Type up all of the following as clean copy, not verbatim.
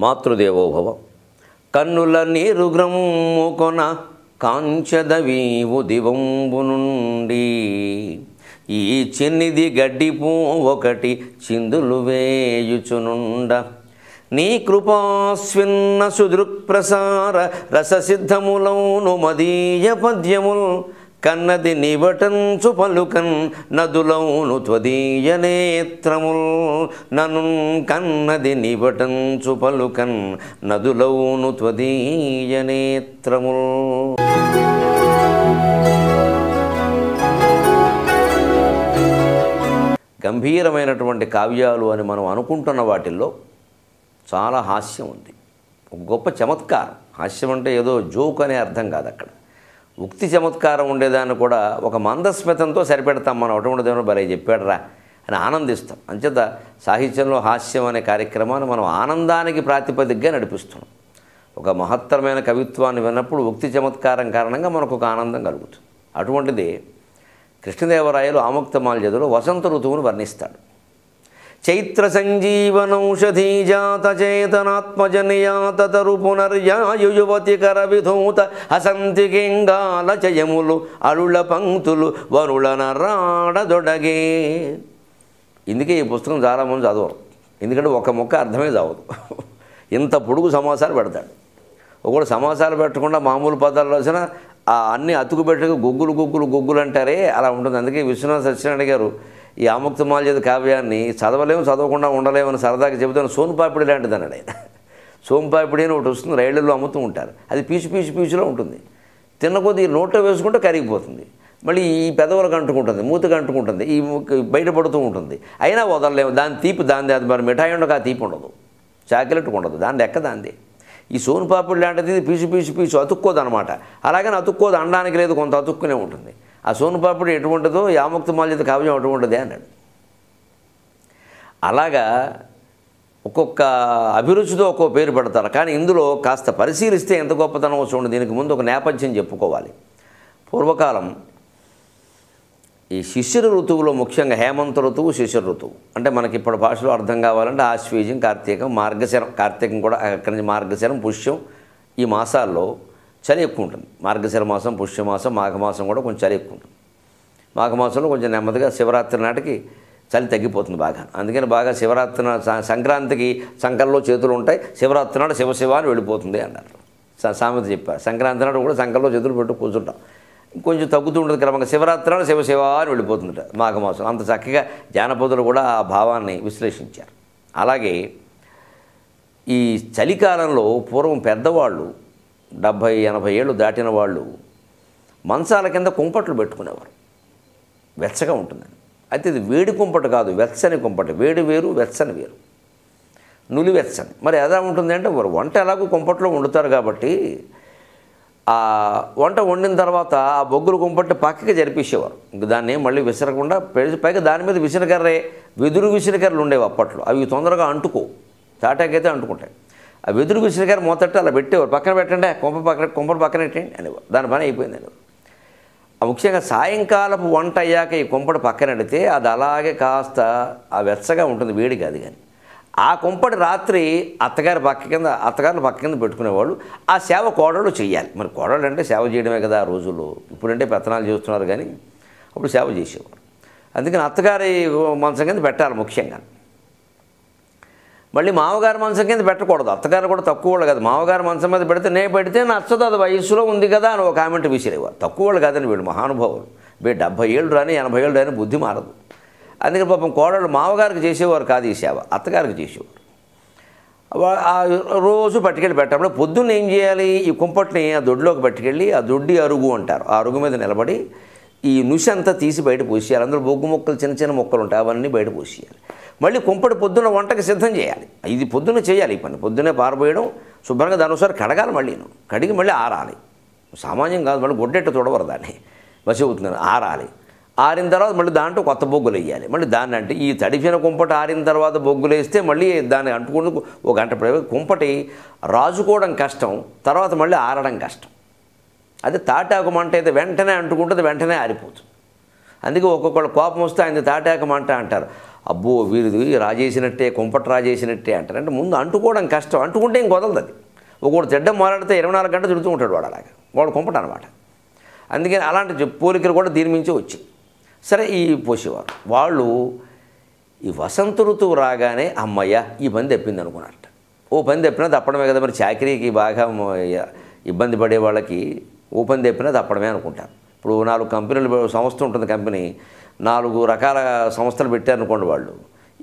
మాతృదేవోభవ. కన్నుల నీరు గ్రమ్ముకొన కాంచదవీవు దివంబు నుండి, ఈ చిన్నిది గడ్డిపూ ఒకటి చిందులు వేయుచునుండ, నీ కృపాస్విన్న సుదృక్ప్రసార రససిద్ధములౌను మదీయ పద్యముల్, కన్నది నివటంచు పలుకన్ నదులౌను త్వదీయ నేత్రముల్, నను కన్నది నివటంచు పలుకన్ నదులౌను త్వదీయ నేత్రముల్. గంభీరమైనటువంటి కావ్యాలు అని మనం అనుకుంటున్న వాటిల్లో చాలా హాస్యం ఉంది, ఒక గొప్ప చమత్కారం. హాస్యం అంటే ఏదో జోక్ అనే అర్థం కాదు, అక్కడ ఉక్తి చమత్కారం ఉండేదాన్ని కూడా ఒక మందస్మితంతో సరిపెడతాం మనం. అటువంటి దేవుడు భలే చెప్పాడురా అని ఆనందిస్తాం. అంచేత సాహిత్యంలో హాస్యం అనే కార్యక్రమాన్ని మనం ఆనందానికి ప్రాతిపదికగా నడిపిస్తున్నాం. ఒక మహత్తరమైన కవిత్వాన్ని విన్నప్పుడు ఉక్తి చమత్కారం కారణంగా మనకు ఒక ఆనందం కలుగుతుంది. అటువంటిది కృష్ణదేవరాయలు ఆముక్తమాల్యదలో వసంత ఋతువును వర్ణిస్తాడు. చైత్ర సంజీవనౌషధీజాత చేతనాత్మజనియాత తరు పునర్యాయువతి కర విధూత హసంతి కింగాల చయములు అరుళ పంక్తులు వరుళన రాడదొడగే. ఇందుకే ఈ పుస్తకం చాలామంది చదవరు, ఎందుకంటే ఒక మొక్క అర్థమే చదవదు. ఇంత పొడుగు సమాసాలు పెడతాడు. ఒకడు సమాసాలు పెట్టకుండా మామూలు పదాలు రాసిన అన్నీ అతుకు పెట్టక గొగ్గులు గొగ్గులు గొగ్గులు అంటారే అలా ఉంటుంది. అందుకే విశ్వనాథ సత్యనారాయణ గారు ఈ ఆముక్తమాల్యద కావ్యాన్ని చదవలేము, చదవకుండా ఉండలేమని సరదాగా చెబుతాను. సోన్పాపిడి లాంటిది అన్నాడు ఆయన. సోంపాపిడి అని ఒకటి వస్తుంది, రైళ్లలో అమ్ముతూ ఉంటారు. అది పీచులో ఉంటుంది. తిన్న కొద్ది నోట్లో వేసుకుంటే కరిగిపోతుంది, మళ్ళీ ఈ పెదవులకు అంటుకుంటుంది, మూతకు అంటుకుంటుంది, ఈ బయటపడుతూ ఉంటుంది. అయినా వదలలేము. దాని తీపి దాంది. అది మరి మిఠాయి ఉండక ఆ తీపి ఉండదు, చాక్లెట్ ఉండదు, దాని లెక్క దాంది. ఈ సోన్పాపిడి లాంటిది పీచు అతుక్కోదు అనమాట. అలాగని అతుక్కోదు అనడానికి లేదు, కొంత అతుక్కునే ఉంటుంది. ఆ సోన్పాపిడి ఎటువంటిదో ఈ ఆముక్తమాల్యద కావ్యం అటువంటిదే అన్నాడు. అలాగా ఒక్కొక్క అభిరుచితో ఒక్కో పేరు పెడతారు. కానీ ఇందులో కాస్త పరిశీలిస్తే ఎంత గొప్పతనం చూడండి. దీనికి ముందు ఒక నేపథ్యం చెప్పుకోవాలి. పూర్వకాలం ఈ శిశిర ఋతువులో ముఖ్యంగా హేమంత ఋతువు, శిశిర ఋతువు అంటే మనకి ఇప్పుడు భాషలో అర్థం కావాలంటే ఆశ్వీజం, కార్తీకం, మార్గశిరం. కార్తీకం కూడా అక్కడి నుంచి మార్గశిరం, పుష్యం, ఈ మాసాల్లో చలి ఎక్కువ ఉంటుంది. మార్గశిర మాసం, పుష్యమాసం, మాఘమాసం కూడా కొంచెం చలి ఎక్కువ ఉంటుంది. మాఘమాసంలో కొంచెం నెమ్మదిగా శివరాత్రి నాటికి చలి తగ్గిపోతుంది బాగా. అందుకని బాగా శివరాత్రి సంక్రాంతికి సంకల్లో చేతులు ఉంటాయి, శివరాత్రి నాడు శివ అని వెళ్ళిపోతుంది అన్నారు. సామెత చెప్పారు. సంక్రాంతి నాడు కూడా సంకల్లో చేతులు పెట్టు కూర్చుంటాం, కొంచెం తగ్గుతూ ఉంటుంది క్రమంగా. శివరాత్రి నాడు శివ అని వెళ్ళిపోతుందట మాఘమాసం. అంత చక్కగా జానపదులు కూడా ఆ భావాన్ని విశ్లేషించారు. అలాగే ఈ చలికాలంలో పూర్వం పెద్దవాళ్ళు 70-80 ఏళ్ళు దాటిన వాళ్ళు మంచాల కింద కుంపట్లు పెట్టుకునేవారు, వెచ్చగా ఉంటుందని. అయితే ఇది వేడి కుంపట కాదు, వెచ్చని కుంపట. వేడి వేరు, వెచ్చని వేరు, నులి వెచ్చని. మరి ఎలా ఉంటుంది అంటే వారు వంట ఎలాగో కుంపట్లో వండుతారు కాబట్టి ఆ వంట వండిన తర్వాత ఆ బొగ్గులు కుంపట్టి పక్కకి జరిపేసేవారు. ఇంక దాన్ని మళ్ళీ విసరకుండా పైగా దాని మీద విసినకర్రే, వెదురు విసినకర్రలు ఉండేవి అప్పట్లో. అవి తొందరగా అంటుకో, తాటాకైతే అంటుకుంటాయి. ఆ వెదురు విసినకర్ర మొదట అలా పెట్టేవారు. పక్కన పెట్టండి, కుంపలు పక్కన పెట్టండి అనేవారు. దాని పని అయిపోయింది అనేవారు. ముఖ్యంగా సాయంకాలపు వంట అయ్యాక ఈ కుంపటి పక్కన పెడితే అది అలాగే కాస్త ఆ వెచ్చగా ఉంటుంది, వేడి కాదు. కానీ ఆ కుంపటి రాత్రి అత్తగారు పక్క కింద పెట్టుకునేవాళ్ళు. ఆ సేవ కోడళ్ళు చెయ్యాలి. మరి కోడళ్ళు అంటే సేవ చేయడమే కదా ఆ రోజుల్లో. ఇప్పుడంటే పెత్తనాలు చేస్తున్నారు, కానీ అప్పుడు సేవ చేసేవారు. అందుకని అత్తగారి మంచం కింద పెట్టాలి ముఖ్యంగా. మళ్ళీ మామగారి మంచం కింద పెట్టకూడదు. అత్తగారు కూడా తక్కువ వాళ్ళు కాదు. మామగారి మంచం మీద పెడితే నచ్చదు, అది వయసులో ఉంది కదా అని ఒక కామెంట్ విసిరేవారు. తక్కువ వాళ్ళు కాదని వీళ్ళు మహానుభావులు. 70 ఏళ్ళు రాని 80 ఏళ్ళు రాని బుద్ధి మారదు. అందుకని పాపం కోడళ్ళు మామగారికి చేసేవారు కాదు ఈ సేవ, అత్తగారికి చేసేవారు. రోజు పట్టుకెళ్ళి పెట్టాలి. పొద్దున్న ఏం చేయాలి, ఈ కుంపటిని ఆ దొడ్లోకి పట్టుకెళ్ళి, ఆ దొడ్డి అరుగు అంటారు, ఆ అరుగు మీద నిలబడి ఈ నుసి అంతా తీసి బయట పోసేయాలి. అందులో బొగ్గు మొక్కలు, చిన్న చిన్న మొక్కలు ఉంటాయి, అవన్నీ బయట పోసేయాలి. మళ్ళీ కుంపటి పొద్దున్న వంటకి సిద్ధం చేయాలి. ఇది పొద్దున్న చేయాలి. ఈ పని పొద్దున్నే పారబోయడం, శుభ్రంగా దాని ఒకసారి కడగాలి, మళ్ళీ కడిగి మళ్ళీ ఆరాలి. సామాన్యం కాదు, మళ్ళీ గొడ్డెట్టు తొడవరు దాన్ని, మసి అవుతుంది, ఆరాలి. ఆరిన తర్వాత మళ్ళీ దాంట్లో కొత్త బొగ్గులు వేయాలి. మళ్ళీ దాన్ని అంటే ఈ తడిపిన కుంపటి ఆరిన తర్వాత బొగ్గులు వేస్తే మళ్ళీ దాన్ని అంటుకుంటూ 1 గంట కుంపటి రాజుకోవడం కష్టం, తర్వాత మళ్ళీ ఆరడం కష్టం. అదే తాటాకు మంట అయితే వెంటనే అంటుకుంటుంది, వెంటనే ఆరిపోతుంది. అందుకే ఒక్కొక్కళ్ళు కోపం వస్తే ఆయన తాటాకు మంట అంటారు. అబ్బో వీరిది రాజేసినట్టే, కుంపట రాజేసినట్టే అంటారు. అంటే ముందు అంటుకోవడం కష్టం, అంటుకుంటే ఇంక వదలదు అది. ఒకడు తిడ్డం మాట్లాడితే 24 గంటలు తిడుతూ ఉంటాడు వాడు, అలాగా వాడు కుంపట అనమాట. అందుకని అలాంటి పోలికలు కూడా దీని మించే వచ్చాయి. సరే, ఈ పోసేవారు వాళ్ళు ఈ వసంత ఋతువు రాగానే అమ్మయ్య ఈ పని తెప్పింది అనుకున్నారట. ఓ పని తెప్పినా తప్పడమే కదా, మరి చాకరీకి బాగా ఇబ్బంది పడే వాళ్ళకి ఓ పని తెప్పినా తప్పడమే అనుకుంటారు. ఇప్పుడు 4 కంపెనీలు సంస్థ ఉంటుంది, కంపెనీ 4 రకాల సంస్థలు పెట్టారనుకోండి, వాళ్ళు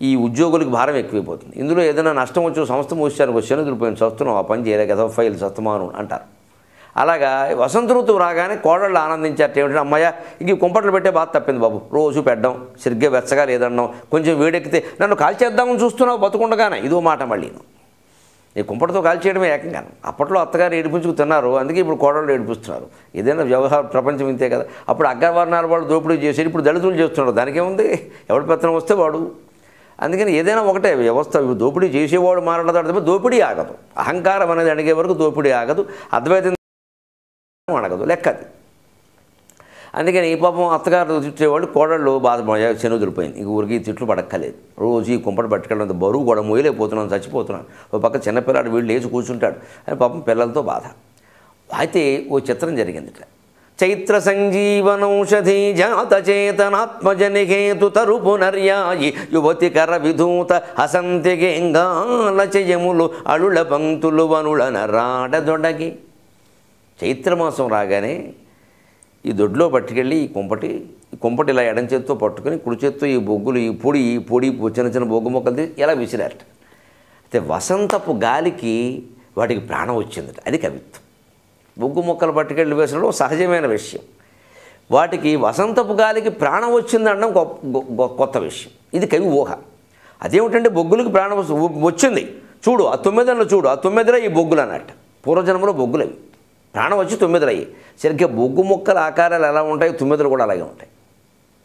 ఈ ఉద్యోగులకు భారం ఎక్కువైపోతుంది. ఇందులో ఏదైనా నష్టం వచ్చి సంస్థ మూసానికి వచ్చాను దురిపోయింది, చస్తున్నాం, ఆ పని చేయలే కదా, ఫైల్ చస్తమాను అంటారు. అలాగా వసంత ఋతువు రాగానే కోడళ్ళు ఆనందించారు. ఏమిటంటే అమ్మాయ ఇంక కుంపట్లు పెట్టే బాధ తప్పింది బాబు, రోజు పెట్టడం, సరిగ్గా వెచ్చగా లేదన్నాం, కొంచెం వేడెక్కితే నన్ను కాల్చేద్దామని చూస్తున్నావు బతుకుండగానే, ఇదో మాట మళ్ళీ ఈ కుంపటితో కాల్చేయడమే ఏకంగాను. అప్పట్లో అత్తగారు ఏడిపించుకు తిన్నారు, అందుకే ఇప్పుడు కోడళ్ళు ఏడిపిస్తున్నారు. ఏదైనా వ్యవహార ప్రపంచం ఇంతే కదా. అప్పుడు అగ్రవర్ణాల వాళ్ళు దోపిడీ చేసేది, ఇప్పుడు దళితులు చేస్తున్నారు, దానికేముంది, ఎవడి పెత్తనం వస్తే వాడు. అందుకని ఏదైనా ఒకటే వ్యవస్థ, దోపిడీ చేసేవాడు మాట్లాడతాడు, దోపిడీ ఆగదు. అహంకారం అనేది అడిగే వరకు దోపిడీ ఆగదు, అద్వైతం అడగదు, లెక్కది. అందుకని ఈ పాపం అత్తగారు తిట్టేవాళ్ళు కోడళ్ళు బాధపడే చెనుదిరిపోయింది, ఇంక ఊరికి తిట్లు పడక్కలేదు. రోజు ఈ కుంపటి పట్టుకెళ్ళడం బరువు కూడా మోయలేకపోతున్నాను, చచ్చిపోతున్నాను. ఒక పక్క చిన్నపిల్లాడు వీళ్ళు లేచి కూర్చుంటాడు అని పాపం పిల్లలతో బాధ. అయితే ఓ చిత్రం జరిగింది ఇట్లా. చైత్ర సంజీవనౌషధి జాత చేతనాత్మజనిహేతు తరు పునర్యాయి యువతి కర విధూత హసంతిగేంగాల చెయములు అళుల పంక్తులు వనుళన రాడదొడగి. చైత్రమాసం రాగానే ఈ దొడ్లో పట్టుకెళ్ళి ఈ కుంపటి ఇలా ఎడం చేత్తో పట్టుకొని కుడి చేత్తో ఈ బొగ్గులు, ఈ పొడి చిన్న చిన్న బొగ్గు మొక్కలు ఇలా విసిరారట. అయితే వసంతపు గాలికి వాటికి ప్రాణం వచ్చిందట, అది కవిత్వం. బొగ్గు మొక్కలు పట్టుకెళ్ళి వేసడం సహజమైన విషయం. వాటికి వసంతపు గాలికి ప్రాణం వచ్చిందనడం కొత్త విషయం. ఇది కవి ఊహ. అదేమిటంటే బొగ్గులకి ప్రాణం వచ్చింది, చూడు ఆ 9 చూడు, ఆ 9 ఈ బొగ్గులు అన్నట్టు. పూర్వజన్మలో బొగ్గులు అవి, ప్రాణం వచ్చి 9 అయ్యి. సరిగ్గా బొగ్గు మొక్కల ఆకారాలు ఎలా ఉంటాయి, 9 కూడా అలాగే ఉంటాయి.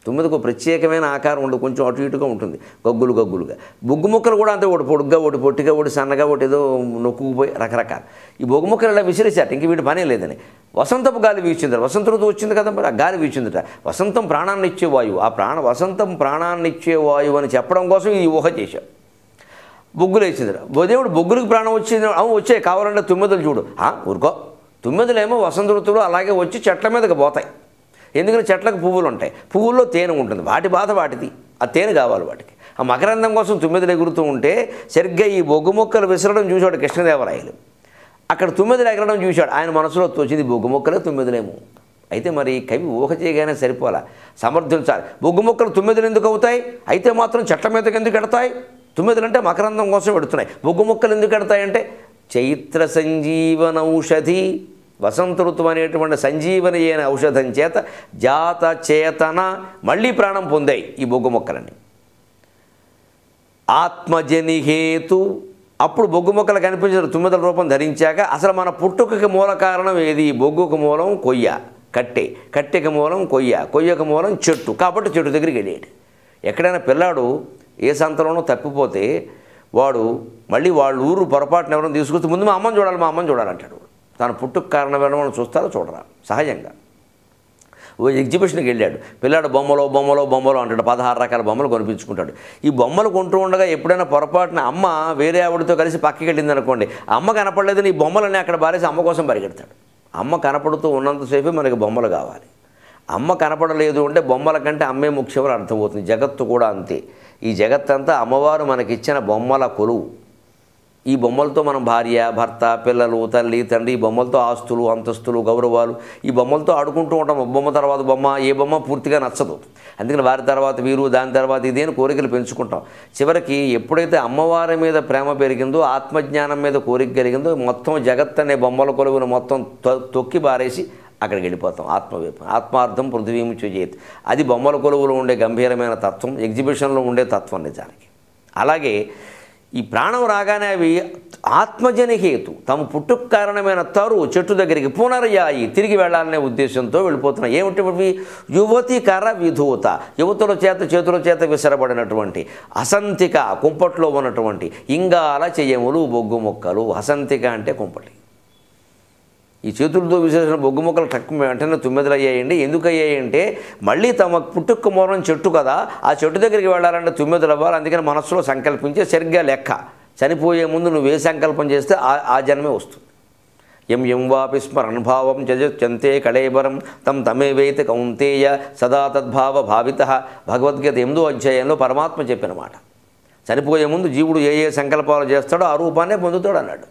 9కు ప్రత్యేకమైన ఆకారం ఉండదు, కొంచెం అటు ఇటుగా ఉంటుంది, గగ్గులుగా. బొగ్గు మొక్కలు కూడా అంతే, ఒకటి పొడుగ్గా, ఒకటి పొట్టిగా, ఒకటి సన్నగా, ఒకటి ఏదో నొక్కుపోయి రకరకాల. ఈ బొగ్గు మొక్కలు ఇలా విసిరేసాట, ఇంక వీటి పనే లేదని. వసంతపు గాలి వీచిందట, వసంత ఋతువు వచ్చింది కదా, మరి ఆ గాలి వీచిందట. వసంతం ప్రాణాన్ని ఇచ్చే వాయువు, వసంతం ప్రాణాన్ని ఇచ్చే వాయువు అని చెప్పడం కోసం ఈ ఊహ చేశాం. బొగ్గులు వేసిందట. దేవుడు బొగ్గులకు ప్రాణం వచ్చింది, వచ్చాయి కావాలంటే 9 చూడు. ఊరుకో, 9 వసంత ఋతువులో అలాగే వచ్చి చెట్ల మీదకి పోతాయి. ఎందుకంటే చెట్లకు పువ్వులు ఉంటాయి, పువ్వుల్లో తేనె ఉంటుంది, వాటి బాధ వాటిది, ఆ తేనె కావాలి వాటికి. ఆ మకరందం కోసం 9 ఎగురుతూ ఉంటే సరిగ్గా ఈ బొగ్గు మొక్కలు విసరడం చూశాడు కృష్ణదేవరాయలు. అక్కడ 9 ఎగరడం చూశాడు, ఆయన మనసులో తోచింది బొగ్గు మొక్కలే 9 అయితే మరి కవి ఊహ చేయగానే సరిపోలా, సమర్థించాలి. బొగ్గు మొక్కలు 9 ఎందుకు అవుతాయి, అయితే మాత్రం చెట్ల మీదకి ఎందుకు ఎడతాయి? 9 అంటే మకరందం కోసం పెడుతున్నాయి. బొగ్గు మొక్కలు ఎందుకు ఎడతాయంటే చైత్ర సంజీవనౌషధి, వసంత ఋతువు అనేటువంటి సంజీవని అయిన ఔషధం చేత జాత చేతన మళ్ళీ ప్రాణం పొందాయి ఈ బొగ్గు మొక్కలని. ఆత్మజనిహేతు, అప్పుడు బొగ్గు మొక్కలు కనిపించిన 9 రూపం ధరించాక అసలు మన పుట్టుకకి మూల కారణం ఏది? బొగ్గుకు మూలం కొయ్య, కట్టెకి మూలం కొయ్యకు మూలం చెట్టు. కాబట్టి చెట్టు దగ్గరికి వెళ్ళాడు. ఎక్కడైనా పిల్లాడు ఏ సంతలోనో తప్పిపోతే వాడు మళ్ళీ వాళ్ళ ఊరు పొరపాటున ఎవరైనా తీసుకొస్తే ముందు మా అమ్మని చూడాలంటాడు. తన పుట్టుకు కారణం ఎవరైనా చూస్తారో చూడరా, సహజంగా. ఓ ఎగ్జిబిషన్కి వెళ్ళాడు, పిల్లాడు బొమ్మలు అంటాడు, 16 రకాల బొమ్మలు కొనిపించుకుంటాడు. ఈ బొమ్మలు కొంటూ ఉండగా ఎప్పుడైనా పొరపాటున అమ్మ వేరే ఆవిడతో కలిసి పక్కకి వెళ్ళింది అనుకోండి, అమ్మ కనపడలేదని ఈ బొమ్మలన్నీ అక్కడ బారేసి అమ్మ కోసం పరిగెడతాడు. అమ్మ కనపడుతూ ఉన్నంతసేపే మనకి బొమ్మలు కావాలి. అమ్మ కనపడలేదు అంటే బొమ్మల కంటే అమ్మే ముఖ్యమని అర్థమవుతుంది. జగత్తు కూడా అంతే. ఈ జగత్తంతా అమ్మవారు మనకిచ్చిన బొమ్మల కొలువు. ఈ బొమ్మలతో మనం భార్య, భర్త, పిల్లలు, తల్లి, తండ్రి, ఈ బొమ్మలతో ఆస్తులు, అంతస్తులు, గౌరవాలు, ఈ బొమ్మలతో ఆడుకుంటూ ఉంటాం. బొమ్మ తర్వాత బొమ్మ, ఏ బొమ్మ పూర్తిగా నచ్చదు. అందుకని వారి తర్వాత వీరు, దాని తర్వాత ఇదే అని కోరికలు పెంచుకుంటాం. చివరికి ఎప్పుడైతే అమ్మవారి మీద ప్రేమ పెరిగిందో, ఆత్మజ్ఞానం మీద కోరిక కలిగిందో, మొత్తం జగత్ అనే బొమ్మల కొలువును మొత్తం తొక్కి బారేసి అక్కడికి వెళ్ళిపోతాం. ఆత్మవైపు, ఆత్మార్థం పృథివీము చేయేది. అది బొమ్మల కొలువులో ఉండే గంభీరమైన తత్వం, ఎగ్జిబిషన్లో ఉండే తత్వం నిజానికి. అలాగే ఈ ప్రాణం రాగానే అవి ఆత్మజనిహేతు, తమ పుట్టుకు కారణమైన తరు చెట్టు దగ్గరికి పునర్యాయి, తిరిగి వెళ్ళాలనే ఉద్దేశంతో వెళ్ళిపోతున్నాయి. ఏమిటి? యువతి కర విధూత, యువతుల చేతుల చేత విసరబడినటువంటి అసంతిక, కుంపట్లో ఉన్నటువంటి ఇంగాల చెయ్యములు, బొగ్గు మొక్కలు. అసంతిక అంటే కుంపటి. ఈ చేతులతో విసేసిన బొగ్గు మొక్కలు తక్కువ వెంటనే తుమ్మెదలు అయ్యాయండి. ఎందుకు అయ్యాయంటే మళ్ళీ తమ పుట్టుక మూలం చెట్టు కదా, ఆ చెట్టు దగ్గరికి వెళ్ళాలంటే తుమ్మెదలు అవ్వాలి. అందుకని మనస్సులో సంకల్పించే సరిగ్గా లెక్క, చనిపోయే ముందు నువ్వు ఏ సంకల్పం చేస్తే ఆ జన్మే వస్తుంది. ఎం వాపి స్మరణభావం చంతే కళేబరం తమేవైతే కౌంతేయ సదా తద్భావ భావిత. భగవద్గీత 8వ అధ్యాయంలో పరమాత్మ చెప్పిన మాట. చనిపోయే ముందు జీవుడు ఏ సంకల్పాలు చేస్తాడో ఆ రూపాన్నే పొందుతాడు అన్నాడు.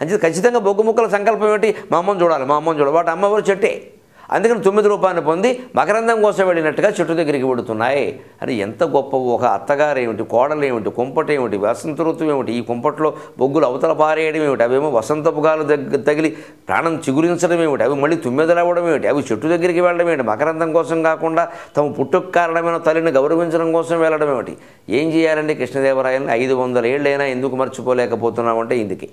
అంటే ఖచ్చితంగా బొగ్గు ముక్కల సంకల్పం ఏంటి? మా అమ్మని చూడాలి, మా అమ్మని చూడాలి. వాటి అమ్మవారు చెట్టే. అందుకని 9 రూపాయలు పొంది మకరందం కోసం వెళ్ళినట్టుగా చెట్టు దగ్గరికి వెడుతున్నాయి అని. ఎంత గొప్ప ఒక అత్తగారు ఏమిటి, కోడలు ఏమిటి, కుంపటి ఏమిటి, వసంత ఋతువు ఏమిటి, ఈ కుంపట్లో బొగ్గులు అవతల పారేయడం ఏమిటి, అవేమో వసంతపు గాలు తగిలి ప్రాణం చిగురించడం ఏమిటి, అవి మళ్ళీ తుమ్మెదలు అవ్వడం ఏమిటి, అవి చెట్టు దగ్గరికి వెళ్ళడం ఏమిటి, మకరందం కోసం కాకుండా తమ పుట్టుకు కారణమైన తల్లిని గౌరవించడం కోసం వెళ్ళడం ఏమిటి. ఏం చేయాలండి? కృష్ణదేవరాయలని 500 ఏళ్ళైనా ఎందుకు మర్చిపోలేకపోతున్నామంటే ఇందుకే.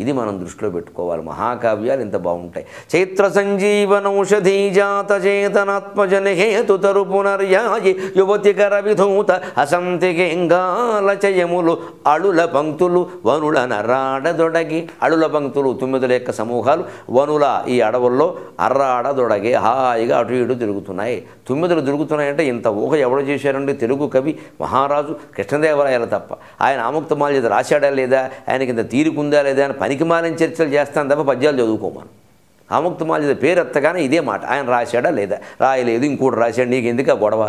ఇది మనం దృష్టిలో పెట్టుకోవాలి. మహాకావ్యాలు ఇంత బాగుంటాయి. చైత్ర సంజీవనౌషధీ జాత చేతనాత్మజన హేతు తరు పునర్యాయి యువతికర విధూత అసంతికేంగాలచయములు అళుల పంక్తులు వనుల నరాడదొడగి. అళుల పంక్తులు 9 యొక్క సమూహాలు వనుల ఈ అడవుల్లో అర్రాడదొడగి హాయిగా అటు ఇటు తిరుగుతున్నాయి. 9 తిరుగుతున్నాయంటే ఇంత ఊహ ఎవరు చేశారండి? తెలుగు కవి మహారాజు కృష్ణదేవరాయలు తప్ప. ఆయన ఆముక్తమాల్యద రాశాడా లేదా, ఆయనకి ఇంత తీరుకుందా లేదా అని పనికిమాలిన చర్చలు చేస్తాను తప్ప పద్యాలు చదువుకోమాను. ఆముక్తమాల్యద పేరు ఎత్తగానే ఇదే మాట, ఆయన రాశాడా లేదా, రాయలేదు ఇంకోటి రాశాడు, నీకు ఎందుకు ఆ గొడవ?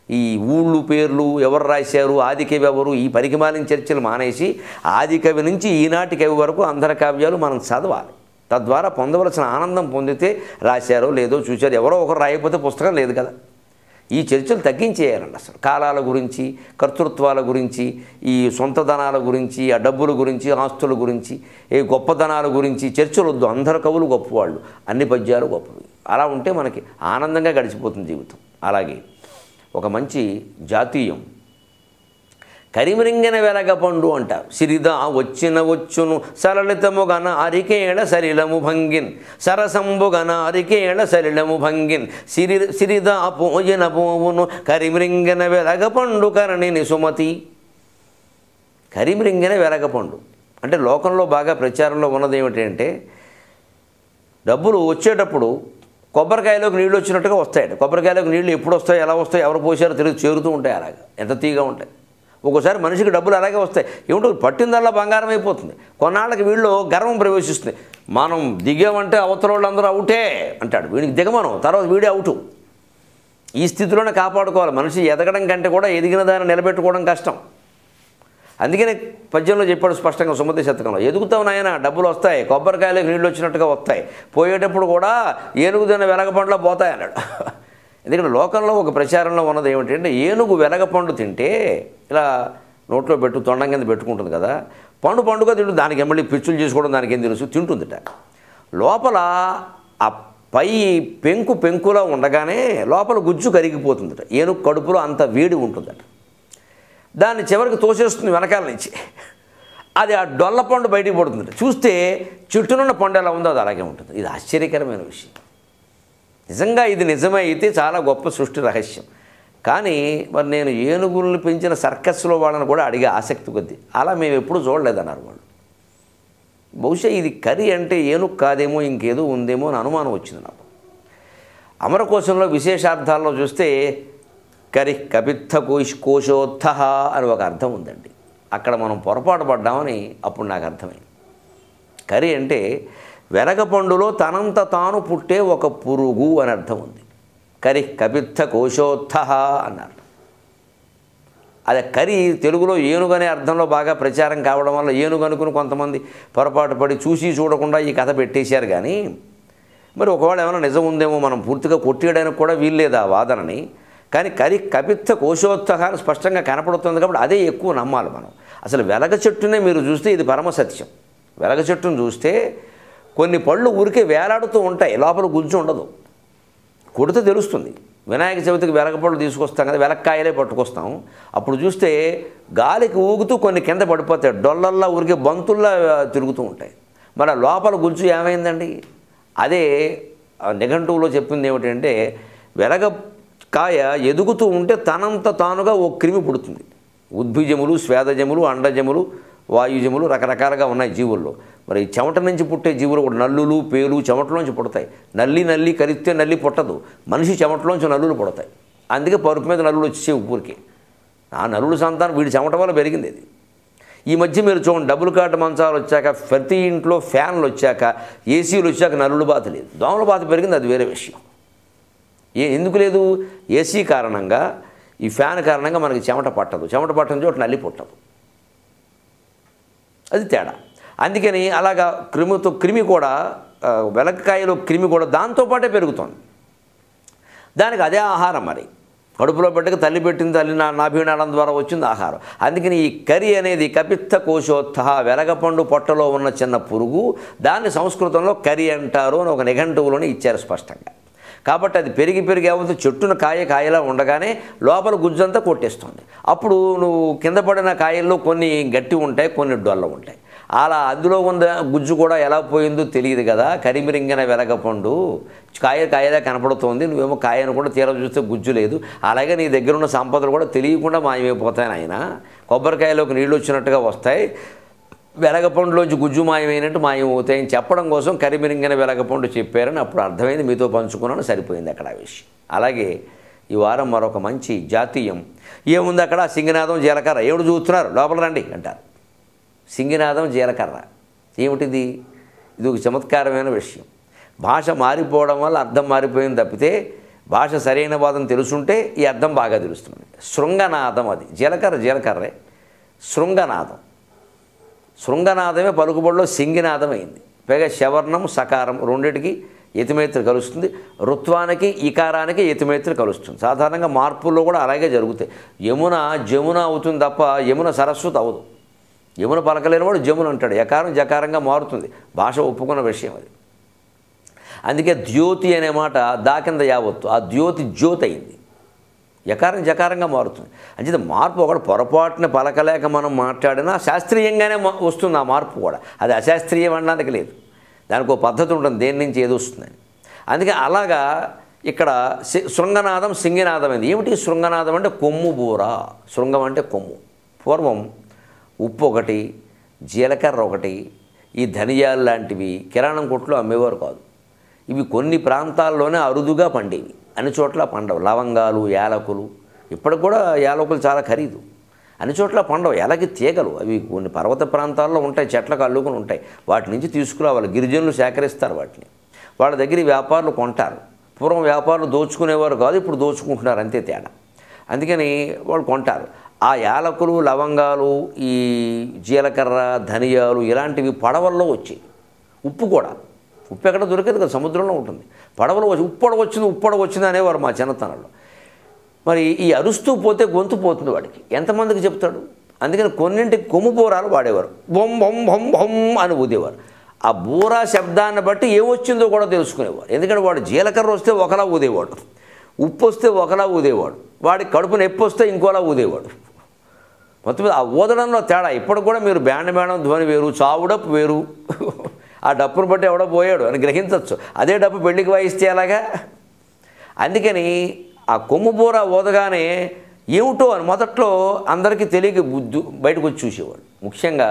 ఈ ఊళ్ళు పేర్లు ఎవరు రాశారు, ఆదికవి ఎవరు, ఈ పనికిమాలిన చర్చలు మానేసి ఆదికవి నుంచి ఈనాటి కవి వరకు అందరి కావ్యాలు మనం చదవాలి. తద్వారా పొందవలసిన ఆనందం పొందితే రాశారో లేదో చూశారు. ఎవరో ఒకరు రాయకపోతే పుస్తకం లేదు కదా. ఈ చర్చలు తగ్గించేయాలండి. అసలు కాలాల గురించి, కర్తృత్వాల గురించి, ఈ సొంతధనాల గురించి, ఆ డబ్బుల గురించి, ఆస్తుల గురించి, ఏ గొప్పదనాల గురించి చర్చలు వద్దు. అందరు కవులు గొప్పవాళ్ళు, అన్ని పద్యాలు గొప్పవి. అలా ఉంటే మనకి ఆనందంగా గడిచిపోతుంది జీవితం. అలాగే ఒక మంచి జాతీయం కరిమిరింగిన వెలగపండు అంటారు. సిరిదా వచ్చిన వచ్చును సరళితముగన అరికేళ సలిలము భంగిన్ సరసంబుగన అరికేళ సలిలము భంగిన్ సిరిదా పోయిన పోవును కరిమిరింగిన వెలగపండు కరణిని సుమతి. కరిమిరింగిన వెలగపండు అంటే లోకంలో బాగా ప్రచారంలో ఉన్నది ఏమిటంటే డబ్బులు వచ్చేటప్పుడు కొబ్బరికాయలోకి నీళ్ళు వచ్చినట్టుగా వస్తాయండి. కొబ్బరికాయలోకి నీళ్ళు ఎప్పుడు వస్తాయి, ఎలా వస్తాయి, ఎవరు పోసారో తెలియదు, చేరుతూ ఉంటాయి. అలాగా ఎంత తీగా ఉంటాయి. ఒక్కోసారి మనిషికి డబ్బులు అలాగే వస్తాయి. ఏమిటో పట్టిందల్లా బంగారం అయిపోతుంది. కొన్నాళ్ళకి వీళ్ళు గర్వం ప్రవేశిస్తుంది. మనం దిగామంటే అవతల వాళ్ళందరూ అవుటే అంటాడు, వీడికి దిగమనం, తర్వాత వీడే అవుటు. ఈ స్థితిలోనే కాపాడుకోవాలి. మనిషి ఎదగడం కంటే కూడా ఎదిగిన దాన్ని నిలబెట్టుకోవడం కష్టం. అందుకనే పద్యంలో చెప్పాడు స్పష్టంగా సుమతి శతకంలో, ఎదుగుతావు నాయన, డబ్బులు వస్తాయి, కొబ్బరికాయలకు నీళ్ళు వచ్చినట్టుగా వస్తాయి, పోయేటప్పుడు కూడా ఏనుగు తిన్న వెలగపండులో పోతాయి అన్నాడు. ఎందుకంటే లోకంలో ఒక ప్రచారంలో ఉన్నది ఏమిటంటే ఏనుగు వెలగపండు తింటే ఇలా నోట్లో పెట్టు తొండం కింద పెట్టుకుంటుంది కదా, పండుగ తింటుంది. దానికి మళ్ళీ పిచ్చులు చేసుకోవడం దానికి ఏం తెలుసు, తింటుందిట. లోపల ఆ పై పెంకులా ఉండగానే లోపల గుజ్జు కరిగిపోతుందట. ఏనుగు కడుపులో అంత వేడి ఉంటుందట. దాన్ని చివరికి తోసేస్తుంది వెనకాల నుంచి. అది ఆ డొల్ల పండు బయటికి పడుతుందట. చూస్తే చుట్టూనున్న పండు ఎలా ఉందో అది అలాగే ఉంటుంది. ఇది ఆశ్చర్యకరమైన విషయం. నిజంగా ఇది నిజమే అయితే చాలా గొప్ప సృష్టి రహస్యం. కానీ మరి నేను ఏనుగుల్ని పెంచిన సర్కస్లో వాళ్ళని కూడా అడిగే ఆసక్తి కొద్ది, అలా మేము ఎప్పుడూ చూడలేదన్నారు వాళ్ళు. బహుశా ఇది కరి అంటే ఏనుగు కాదేమో, ఇంకేదో ఉందేమో అని అనుమానం వచ్చింది నాకు. అమరకోశంలో విశేషార్థాల్లో చూస్తే కరి కపిత్థ కోశోత్థ అని ఒక అర్థం ఉందండి. అక్కడ మనం పొరపాటు పడ్డామని అప్పుడు నాకు అర్థమైంది. కరి అంటే వెలగపండులో తనంత తాను పుట్టే ఒక పురుగు అని అర్థం ఉంది. కరి కపిత్థ కోశోత్థ అన్నారు. అది కరి తెలుగులో ఏనుగు అనే అర్థంలో బాగా ప్రచారం కావడం వల్ల ఏనుగు అనుకుని కొంతమంది పొరపాటు పడి చూసి చూడకుండా ఈ కథ పెట్టేశారు. కానీ మరి ఒకవేళ ఏమైనా నిజం ఉందేమో, మనం పూర్తిగా కొట్టేయడానికి కూడా వీల్లేదు ఆ వాదనని. కానీ కరి కపిత్థ కోశోత్థ అని స్పష్టంగా కనపడుతుంది కాబట్టి అదే ఎక్కువ నమ్మాలి మనం. అసలు వెలగ చెట్టునే మీరు చూస్తే ఇది పరమ సత్యం. వెలగ చెట్టును చూస్తే కొన్ని పళ్ళు ఊరికే వేలాడుతూ ఉంటాయి, లోపల గుజ్జు ఉండదు. కొడితే తెలుస్తుంది. వినాయక చవితికి వెలగపళ్ళు తీసుకొస్తాం కదా, వెలక్కాయలే పట్టుకొస్తాం. అప్పుడు చూస్తే గాలికి ఊగుతూ కొన్ని కింద పడిపోతాయి, డొల్లల్లా ఊరికే బంతుల్లా తిరుగుతూ ఉంటాయి. మరి లోపల గుజ్జు ఏమైందండి? అదే నిఘంటువులో చెప్పింది ఏమిటంటే వెలగకాయ ఎదుగుతూ ఉంటే తనంత తానుగా ఓ క్రిమి పుడుతుంది. ఉద్భిజములు, స్వేదజములు, అండజములు, వాయుజములు రకరకాలుగా ఉన్నాయి జీవుల్లో. మరి చెమట నుంచి పుట్టే జీవులు కూడా నల్లులు పేలు చెమటలోంచి పుడతాయి. నల్లి కరిస్తే నల్లి పుట్టదు, మనిషి చెమటలోంచి నల్లులు పుడతాయి. అందుకే పరుపు మీద నల్లులు వచ్చే ఉప్పురికి ఆ నల్లుల సంతానం వీడి చెమట వల్ల పెరిగింది. ఇది ఈ మధ్య మీరు చూడండి, డబుల్ కాట్ మంచాలు వచ్చాక, ప్రతి ఇంట్లో ఫ్యాన్లు వచ్చాక, ఏసీలు వచ్చాక నల్లుల బాధ లేదు, దోమల బాధ పెరిగింది. అది వేరే విషయం. ఎందుకు లేదు? ఏసీ కారణంగా, ఈ ఫ్యాన్ కారణంగా మనకి చెమట పట్టదు, చెమట పట్టని చోట నల్లి పుట్టదు. అది తేడా. అందుకని అలాగా క్రిమి కూడా, వెలక్కాయలో క్రిమి కూడా దాంతోపాటే పెరుగుతుంది. దానికి అదే ఆహారం. మరి కడుపులో పెట్టక తల్లి పెట్టింది, తల్లి నాభినాళం ద్వారా వచ్చింది ఆహారం. అందుకని ఈ కరి అనేది కపిత్త కోశోత్థ, వెలగపండు పొట్టలో ఉన్న చిన్న పురుగు, దాన్ని సంస్కృతంలో కరి అంటారు అని ఒక నిఘంటువులోనే ఇచ్చారు స్పష్టంగా. కాబట్టి అది పెరిగి ఏమవుతుంది, చెట్టున కాయలా ఉండగానే లోపల గుజ్జంతా కొట్టేస్తుంది. అప్పుడు నువ్వు కింద పడిన కాయల్లో కొన్ని గట్టి ఉంటాయి, కొన్ని డొల్ల ఉంటాయి. అలా అందులో ఉన్న గుజ్జు కూడా ఎలా పోయిందో తెలియదు కదా. కరిమిరింగిన వెలగపండు కాయలా కనపడుతోంది, నువ్వేమో కాయను కూడా తీర చూస్తే గుజ్జు లేదు. అలాగే నీ దగ్గర ఉన్న సంపదలు కూడా తెలియకుండా మాయమైపోతాయి ఆయన. కొబ్బరికాయలోకి నీళ్ళు వచ్చినట్టుగా వస్తాయి, వెలగపండులోంచి గుజ్జు మాయమైనట్టు మాయమవుతాయని చెప్పడం కోసం కరిమిరింగిన వెలగపండు చెప్పారని అప్పుడు అర్థమైంది, మీతో పంచుకున్నాను, సరిపోయింది అక్కడ ఆ విషయం. అలాగే ఈ వారం మరొక మంచి జాతీయం ఏముంది అక్కడ, సింగినాదం జీలకర్ర. ఏమిటి చూస్తున్నారు, లోపల రండి అంటారు. సింగినాదం జీలకర్ర ఏమిటిది? ఇది ఒక చమత్కారమైన విషయం. భాష మారిపోవడం వల్ల అర్థం మారిపోయింది తప్పితే, భాష సరైన వాదం తెలుసుంటే ఈ అర్థం బాగా తెలుస్తుంది. శృంగనాదం, అది జీలకర్రే. శృంగనాదమే పలుకుబడిలో సింగినాదం అయింది. పైగా శవర్ణం సకారం రెండింటికి యతిమైత్రి కలుస్తుంది, రుత్వానికి ఇకారానికి యతిమైత్రి కలుస్తుంది. సాధారణంగా మార్పుల్లో కూడా అలాగే జరుగుతాయి. జమున అవుతుంది తప్ప యమున సరస్వతి అవదు. యమున పలకలేనివాడు జమున అంటాడు. యకారం జకారంగా మారుతుంది, భాష ఒప్పుకున్న విషయం అది. అందుకే ద్యోతి అనే మాట దా కింద యావత్తు, ఆ ద్యోతి జ్యోతి అయింది. యకారం జకారంగా మారుతుంది. అంటే మార్పు ఒకటి పొరపాటున పలకలేక మనం మాట్లాడినా శాస్త్రీయంగానే వస్తుంది ఆ మార్పు కూడా. అది అశాస్త్రీయం అనడానికి లేదు, దానికి ఒక పద్ధతి ఉంటుంది, దేని నుంచి ఏది వస్తుందని. అందుకే అలాగా ఇక్కడ శృంగనాదం సింగినాదం అయింది. ఏమిటి శృంగనాదం అంటే కొమ్ము బూర. శృంగం అంటే కొమ్ము. పూర్వం ఉప్పు ఒకటి, జీలకర్ర ఒకటి, ఈ ధనియాలు లాంటివి కిరాణం కొట్లో అమ్మేవారు కాదు. ఇవి కొన్ని ప్రాంతాల్లోనే అరుదుగా పండేవి, అన్ని చోట్ల పండవు. లవంగాలు, యాలకులు, ఇప్పటికి కూడా యాలకులు చాలా ఖరీదు. అన్ని చోట్ల పండవు. ఎలాగే తీగలు, అవి కొన్ని పర్వత ప్రాంతాల్లో ఉంటాయి, చెట్లకు అల్లుకుని ఉంటాయి. వాటి నుంచి తీసుకురావాలి, గిరిజనులు సేకరిస్తారు వాటిని. వాళ్ళ దగ్గర వ్యాపారులు కొంటారు. పూర్వం వ్యాపారులు దోచుకునేవారు కాదు, ఇప్పుడు దోచుకుంటున్నారు, అంతే తేడా. అందుకని వాళ్ళు కొంటారు. ఆ యాలకులు, లవంగాలు, ఈ జీలకర్ర, ధనియాలు ఇలాంటివి పడవల్లో వచ్చాయి. ఉప్పు కూడా, ఉప్పు ఎక్కడ దొరికేది కదా, సముద్రంలో ఉంటుంది. పడవలో వచ్చి ఉప్పొడ వచ్చింది అనేవారు మా చిన్నతనంలో. మరి ఈ అరుస్తూ పోతే గొంతు పోతుంది వాడికి, ఎంతమందికి చెప్తాడు? అందుకని కొన్నింటికి కొమ్ము బూరాలు వాడేవారు. బొమ్ బొమ్ బొమ్ బొమ్ అని ఊదేవారు. ఆ బూరా శబ్దాన్ని బట్టి ఏమొచ్చిందో కూడా తెలుసుకునేవారు. ఎందుకంటే వాడు జీలకర్ర వస్తే ఒకలా ఊదేవాడు, ఉప్పు వస్తే ఒకలా ఊదేవాడు, వాడికి కడుపు నొప్పి వస్తే ఇంకోలా ఊదేవాడు. మొత్తం ఆ ఊదడంలో తేడా. ఇప్పటికి కూడా మీరు బ్యాండ్ మేడం ధ్వని వేరు, చావుడప్పు వేరు. ఆ డప్పును బట్టి ఎవడో పోయాడు అని గ్రహించవచ్చు. అదే డప్పు పెళ్లికి వాయిస్తే అలాగా. అందుకని ఆ కొమ్ము బూర ఊదగానే ఏమిటో అని మొదట్లో అందరికీ తెలియక బయటకు వచ్చి చూసేవాడు. ముఖ్యంగా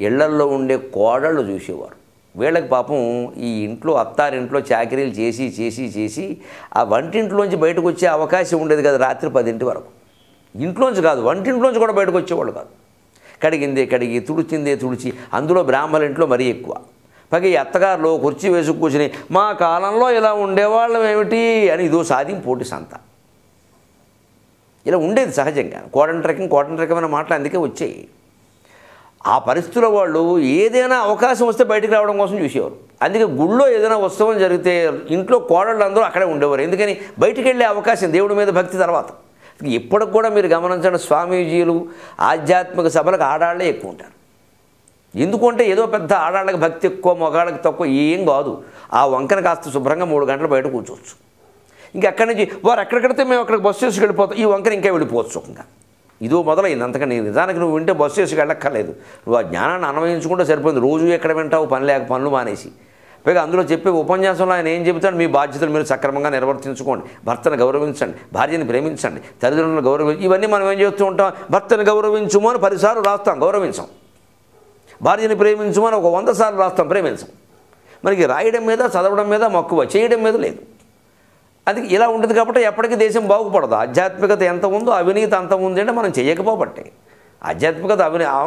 ఇళ్లల్లో ఉండే కోడళ్ళు చూసేవారు. వీళ్ళకి పాపం ఈ ఇంట్లో అత్తారింట్లో చాకరీలు చేసి ఆ వంటింట్లోంచి బయటకు వచ్చే అవకాశం ఉండేది కదా రాత్రి 10 వరకు. ఇంట్లోంచి కాదు, వంటింట్లోంచి కూడా బయటకు వచ్చేవాళ్ళు కాదు. కడిగి తుడిచి, అందులో బ్రాహ్మణ ఇంట్లో మరీ ఎక్కువ. పైగా ఈ అత్తగారులో కుర్చీ వేసి కూర్చుని మా కాలంలో ఇలా ఉండేవాళ్ళం ఏమిటి అని ఇదో సాధింపు పోటీ సంత. ఇలా ఉండేది సహజంగా. కోటన్ ట్రెక్కమైన మాటలు అందుకే వచ్చాయి. ఆ పరిస్థితుల్లో వాళ్ళు ఏదైనా అవకాశం వస్తే బయటికి రావడం కోసం చూసేవారు. అందుకే గుళ్ళో ఏదైనా ఉత్సవం జరిగితే ఇంట్లో కోడళ్ళు అందరూ అక్కడే ఉండేవారు. ఎందుకని బయటికి వెళ్ళే అవకాశం, దేవుడి మీద భక్తి తర్వాత. ఇప్పటికి కూడా మీరు గమనించండి, స్వామీజీలు ఆధ్యాత్మిక సభలకు ఆడాళ్లే ఎక్కువ ఉంటారు. ఎందుకంటే ఏదో పెద్ద ఆడాళ్ళకి భక్తి ఎక్కువ, మగాళ్ళకి తక్కువ ఏం కాదు. ఆ వంకన కాస్త శుభ్రంగా 3 గంటలు బయట కూర్చోవచ్చు. ఇంకెక్కడి నుంచి వారు ఎక్కడికడితే మేము అక్కడికి బస్సు చేసుకు వెళ్ళిపోతాం, ఈ వంకన ఇంకా వెళ్ళిపోవచ్చు. ఇంకా ఇదో మొదలైంది. అంతకని నిజానికి నువ్వు వింటే బస్సు చేసుకు వెళ్ళక్కర్లేదు, నువ్వు ఆ జ్ఞానాన్ని అన్వయించుకుంటే సరిపోయింది. రోజు ఎక్కడ వింటావు, పనులు మానేసి. పైగా అందులో చెప్పే ఉపన్యాసంలో ఆయన ఏం చెబుతాడు, మీ బాధ్యతలు మీరు సక్రమంగా నిర్వర్తించుకోండి, భర్తను గౌరవించండి, భార్యని ప్రేమించండి, తల్లిదండ్రులను గౌరవించండి. ఇవన్నీ మనం ఏం చేస్తూ ఉంటాం, భర్తను గౌరవించుము అని 10 సార్లు రాస్తాం, గౌరవించాం. భార్యని ప్రేమించమని ఒక 100 సార్లు రాస్తాం, ప్రేమించం. మనకి రాయడం మీద, చదవడం మీద మక్కువ, చేయడం మీద లేదు. అది ఇలా ఉంటుంది కాబట్టి ఎప్పటికీ దేశం బాగుపడదు. ఆధ్యాత్మికత ఎంత ఉందో అవినీతి అంత ఉంది అంటే మనం చేయకపోబట్టే. ఆధ్యాత్మికత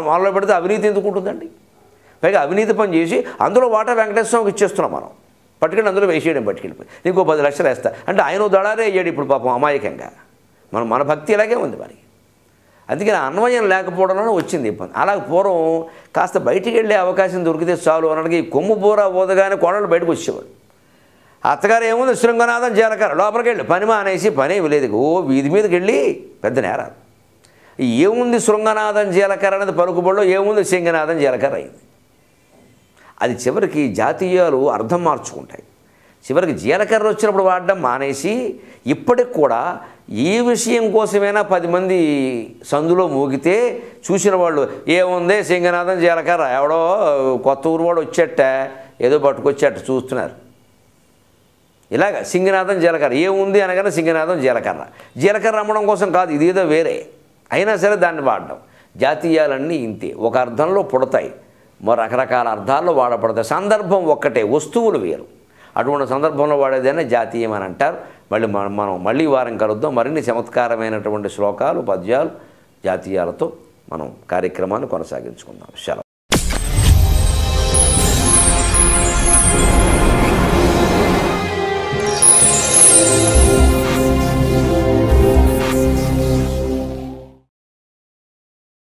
మనలో పెడితే అవినీతి ఎందుకు ఉంటుందండి? పైగా అవినీతి పని చేసి అందులో వాటా వెంకటేశ్వర స్వామికి ఇచ్చేస్తున్నాం మనం. పట్టుకెళ్ళి అందులో వేసేయడం, పట్టుకెళ్ళిపోయి నీకు 10 లక్షలు వేస్తా అంటే ఆయన దళారే అయ్యాడు ఇప్పుడు పాపం అమాయకంగా. మన భక్తి ఇలాగే ఉంది మరి. అందుకని అన్వయం లేకపోవడంలో వచ్చింది ఇబ్బంది. అలాగే పూర్వం కాస్త బయటికి వెళ్ళే అవకాశం దొరికితే చాలు అనడానికి కొమ్ము బోరా ఓదగానే కోడలు బయటకు వచ్చేవాడు. అత్తగారు ఏముంది, శృంగనాథం జీలకర్ర లోపలికి వెళ్ళి పని మానేసి పని లేదు, ఓ వీధి మీదకి వెళ్ళి పెద్ద నేరాలు. ఏముంది శృంగనాథం జీలకర్ర అనేది పలుకుబడిలో ఏముంది సింగనాథం జీలకర్ర అయింది. అది చివరికి జాతీయాలు అర్థం మార్చుకుంటాయి. చివరికి జీలకర్ర వచ్చినప్పుడు వాడడం మానేసి ఇప్పటికి కూడా ఈ విషయం కోసమైనా 10 మంది సందులో మోగితే చూసిన వాళ్ళు ఏముంది సింగనాథం జీలకర్ర, ఎవడో కొత్త ఊరు వాడు వచ్చేట ఏదో పట్టుకొచ్చేట చూస్తున్నారు. ఇలాగ సింగనాథం జీలకర్ర ఏముంది అనగానే సింగనాథం జీలకర్ర. జీలకర్ర అమ్మడం కోసం కాదు, ఇదేదో వేరే అయినా సరే దాన్ని వాడడం. జాతీయాలన్నీ ఇంతే, ఒక అర్థంలో పుడతాయి, రకరకాల అర్థాల్లో వాడబడతాయి. సందర్భం ఒక్కటే, వస్తువులు వేరు. అటువంటి సందర్భంలో వాడేదైనా జాతీయం అని అంటారు. మనం మళ్ళీ వారం కలుద్దాం. మరిన్ని చమత్కారమైనటువంటి శ్లోకాలు, పద్యాలు, జాతీయాలతో మనం కార్యక్రమాన్ని కొనసాగించుకుందాం. సెలవు.